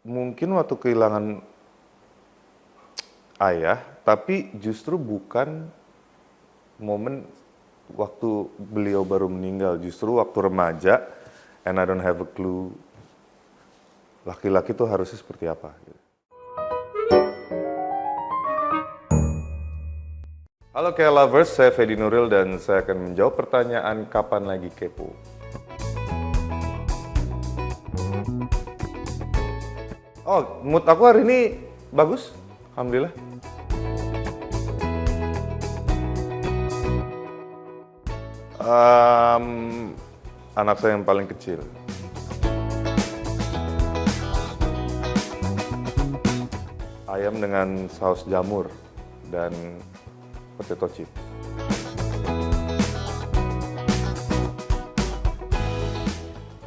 mungkin waktu kehilangan ayah, tapi justru bukan momen waktu beliau baru meninggal, justru waktu remaja, and I don't have a clue laki-laki tuh harusnya seperti apa. Halo Kayak Lovers, saya Fedi Nuril dan saya akan menjawab pertanyaan kapan lagi kepo. Oh, mood aku hari ini bagus, alhamdulillah. Anak saya yang paling kecil. Ayam dengan saus jamur dan potato chip.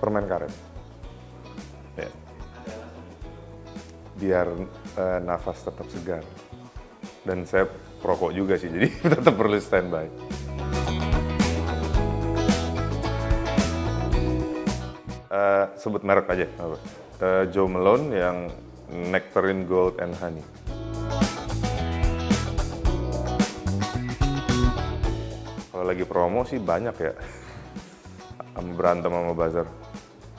Permen karet. Ya. Biar nafas tetap segar. Dan saya perokok juga sih, jadi tetap perlu standby. Sebut merek aja, apa? Joe Malone yang Nectarine Gold and Honey. Kalau lagi promo sih banyak ya. Berantem sama bazar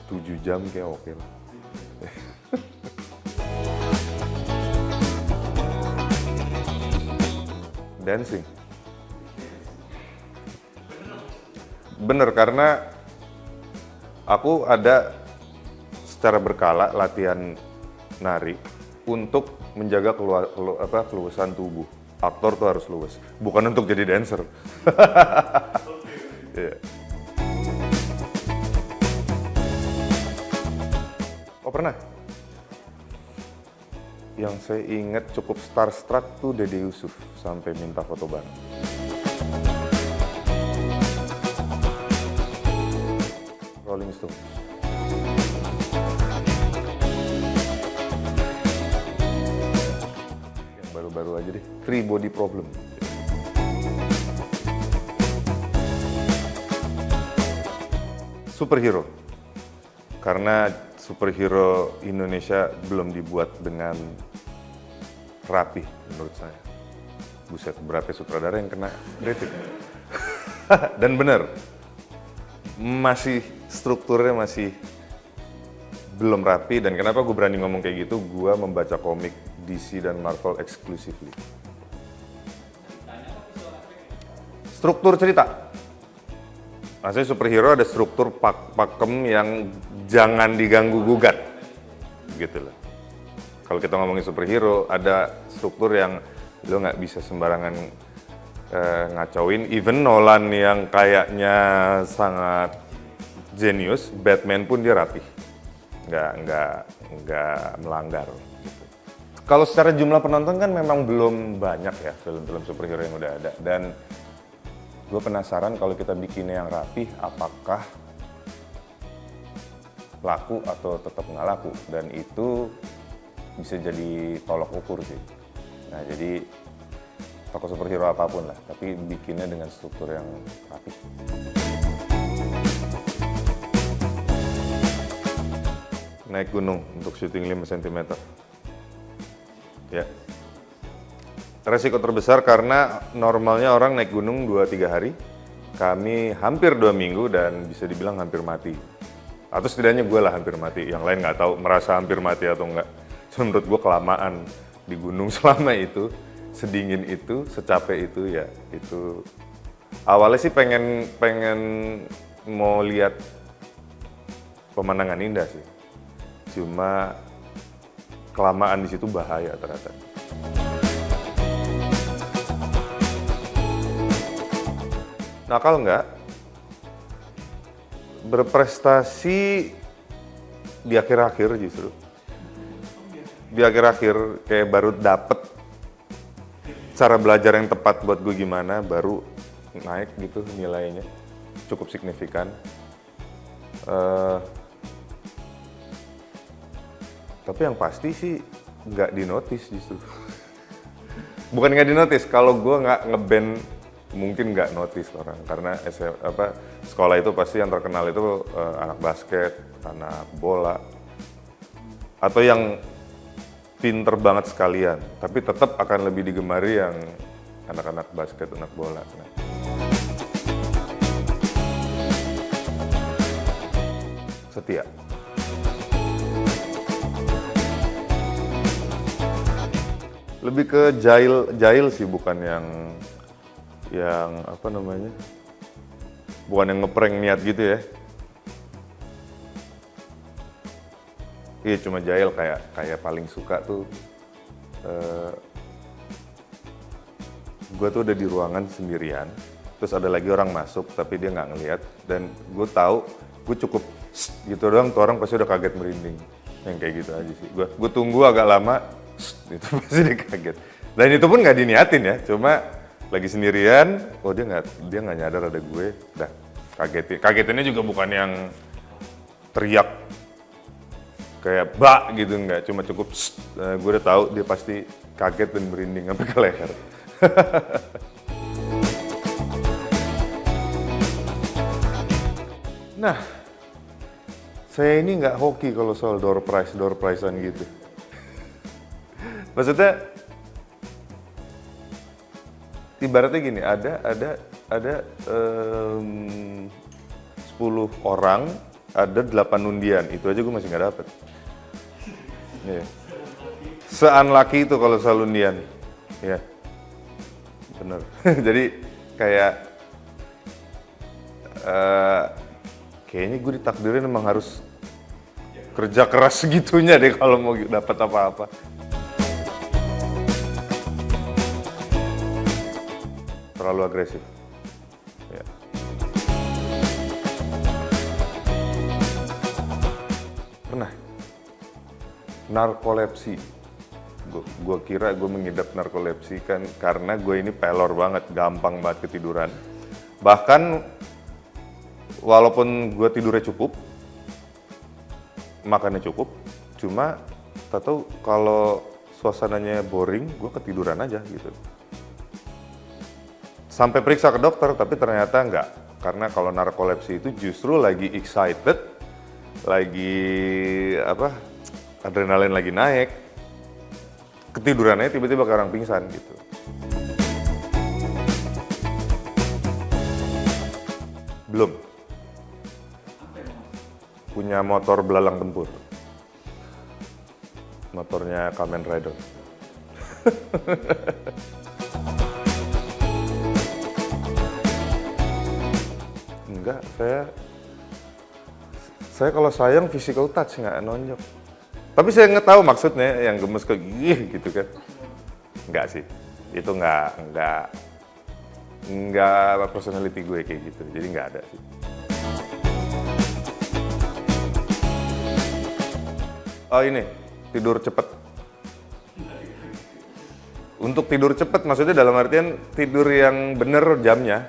7 jam kayak oke lah. Dancing. Bener, karena aku ada secara berkala latihan nari untuk menjaga keluasan tubuh. Aktor tuh harus luwes, bukan untuk jadi dancer. Yeah. Oh pernah? Yang saya ingat cukup starstruck tuh Dede Yusuf sampai minta foto bareng. Rolling Stone. Yang baru-baru aja deh, Three Body Problem. Superhero. Karena superhero Indonesia belum dibuat dengan rapi menurut saya. Buset, berapa sutradara yang kena kritik. Dan benar, strukturnya masih belum rapi. Dan kenapa gue berani ngomong kayak gitu? Gue membaca komik DC dan Marvel exclusively. Struktur cerita. Maksudnya superhero ada struktur pakem yang jangan diganggu gugat, gitu loh. Kalau kita ngomongin superhero, ada struktur yang lo nggak bisa sembarangan ngacauin. Even Nolan yang kayaknya sangat jenius, Batman pun dia rapih, nggak melanggar. Gitu. Kalau secara jumlah penonton kan memang belum banyak ya film-film superhero yang udah ada, dan gue penasaran kalau kita bikinnya yang rapih, apakah laku atau tetap nggak laku, dan itu bisa jadi tolok ukur sih. Nah jadi toko superhero apapun lah, tapi bikinnya dengan struktur yang rapih. Naik gunung untuk syuting 5 cm. Ya. Resiko terbesar karena normalnya orang naik gunung 2-3 hari. Kami hampir 2 minggu dan bisa dibilang hampir mati. Atau setidaknya gue lah hampir mati. Yang lain nggak tahu merasa hampir mati atau enggak. Cuma menurut gue kelamaan di gunung selama itu, sedingin itu, secapek itu ya. Itu awalnya sih pengen mau lihat pemandangan indah sih. Cuma kelamaan di situ bahaya ternyata. Nakal nggak? Berprestasi di akhir-akhir justru. Di akhir-akhir kayak baru dapet cara belajar yang tepat buat gue gimana, baru naik gitu nilainya. Cukup signifikan. Tapi yang pasti sih nggak dinotis justru. Bukan nggak dinotis, kalau gue nggak ngeband mungkin nggak notice orang, karena sekolah itu pasti yang terkenal itu anak basket, anak bola, atau yang pinter banget sekalian, tapi tetap akan lebih digemari yang anak-anak basket, anak bola. Nah. Setia. Lebih ke jahil sih, bukan yang apa namanya, bukan yang ngeprank niat gitu ya. Iya, cuma jahil, kayak paling suka tuh gue tuh udah di ruangan sendirian, terus ada lagi orang masuk tapi dia nggak ngelihat, dan gue tahu gue cukup gitu doang, tuh orang pasti udah kaget merinding, yang kayak gitu aja sih. Gue tunggu agak lama, itu pasti dia kaget. Dan itu pun nggak diniatin ya, cuma lagi sendirian, oh dia nggak nyadar ada gue, dah kagetinnya juga bukan yang teriak kayak bak gitu, nggak, cuma cukup gue udah tahu dia pasti kaget dan merinding sampai ke leher. Nah, saya ini nggak hoki kalau soal door prize-an gitu. Maksudnya, ibaratnya gini, ada 10 orang, ada 8 undian, itu aja gue masih nggak dapet. Yeah. Se-unlucky itu kalau soal undian, ya, yeah. Bener. Jadi kayak kayaknya gue ditakdirin emang harus kerja keras segitunya deh kalau mau dapat apa-apa. Terlalu agresif. Ya. Pernah narkolepsi. Gue kira gue mengidap narkolepsi kan karena gue ini pelor banget, gampang banget ketiduran. Bahkan walaupun gue tidurnya cukup, makannya cukup, cuma tak tahu kalau suasananya boring, gue ketiduran aja gitu. Sampai periksa ke dokter, tapi ternyata enggak. Karena kalau narkolepsi itu justru lagi excited, lagi adrenalin lagi naik, ketidurannya tiba-tiba kayak orang pingsan gitu. Belum. Punya motor belalang tempur. Motornya Kamen Rider. Enggak, saya kalau sayang physical touch, nggak nonjok. Tapi saya nggak tahu maksudnya yang gemes ke gitu kan. Enggak sih, itu enggak personality gue kayak gitu, jadi nggak ada sih. Oh ini, tidur cepet. Untuk tidur cepet maksudnya dalam artian tidur yang bener jamnya.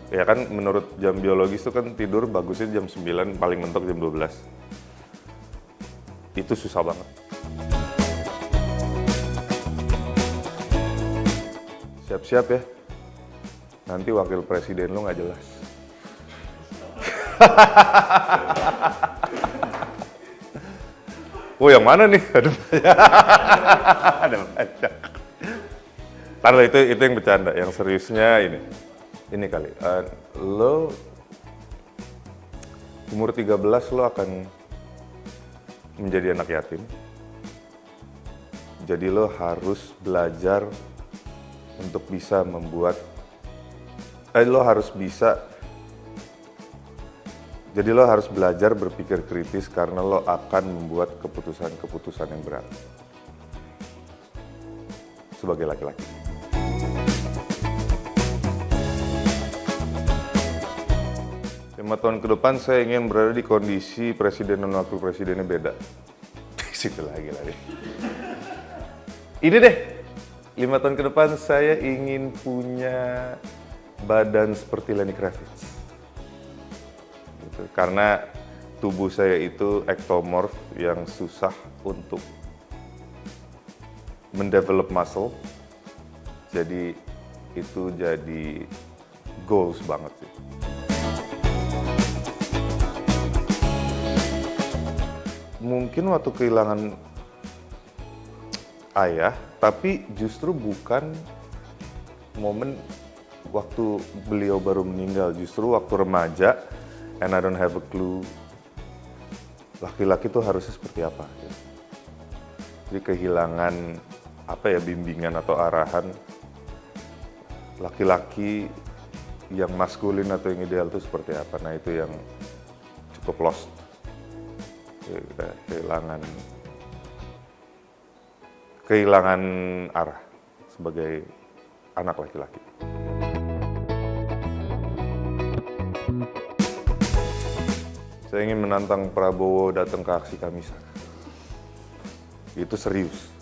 Ya kan menurut jam biologis itu kan tidur bagusnya jam 9, paling mentok jam 12. Itu susah banget. Siap-siap ya, nanti wakil presiden lo nggak jelas. Oh yang mana nih? Ada banyak. Taruh itu yang bercanda, yang seriusnya ini kali. Lo umur 13 lo akan menjadi anak yatim. Jadi lo harus belajar untuk bisa Jadi lo harus belajar berpikir kritis karena lo akan membuat keputusan-keputusan yang berat sebagai laki-laki. Lima tahun ke depan saya ingin berada di kondisi presiden dan wakil presidennya beda. Situ lagi. Ini deh, 5 tahun ke depan saya ingin punya badan seperti Lenny Kravitz. Karena tubuh saya itu ektomorf yang susah untuk mendevelop muscle, jadi itu jadi goals banget sih. Mungkin waktu kehilangan ayah, tapi justru bukan momen waktu beliau baru meninggal, justru waktu remaja, and I don't have a clue laki-laki itu harusnya seperti apa. Ya. Jadi kehilangan bimbingan atau arahan laki-laki yang maskulin atau yang ideal itu seperti apa. Nah itu yang cukup lost, kehilangan arah sebagai anak laki-laki. Saya ingin menantang Prabowo datang ke aksi Kamisan. Itu serius.